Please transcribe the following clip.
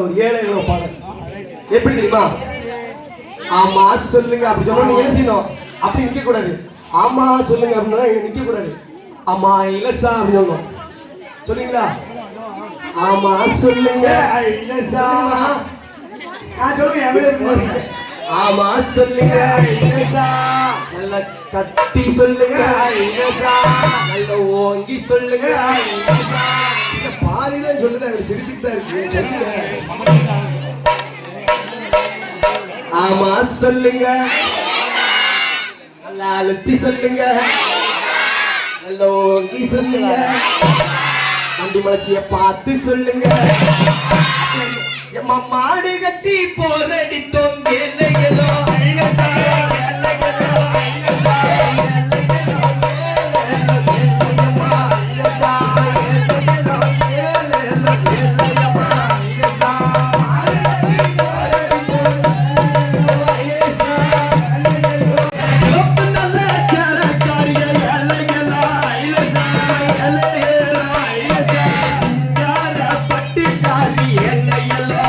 ஒரு ஏழை பாடல் எப்படி தெரியுமா? ஆமா சொல்லுங்க அப்படி சொன்னா நீங்க என்ன செய்யணும்? அப்படி நிக்க கூடாது. ஆமா சொல்லுங்க அப்படின்னா நிக்க கூடாது. ஆமா இலசா அப்படி சொல்லணும். சொல்லுங்களா? ஆமா சொல்லுங்க இலசா. சொல்லுங்க ஆமா சொல்லுங்க இலசா. நல்ல கத்தி சொல்லுங்க இலசா. நல்ல ஓங்கி சொல்லுங்க இலசா. பாதிதான் சொல்லுது, அவர் சிரிச்சுட்டு தான் இருக்கு. சொல்லுங்க ஆமா சொல்லுங்க. நல்லா அழுத்தி சொல்லுங்க. நல்ல ஓங்கி சொல்லுங்க. வண்டி மலர்ச்சிய பார்த்து சொல்லுங்க. எம்மா மாடு கட்டி போரடி தொங்கேலையோ Hello.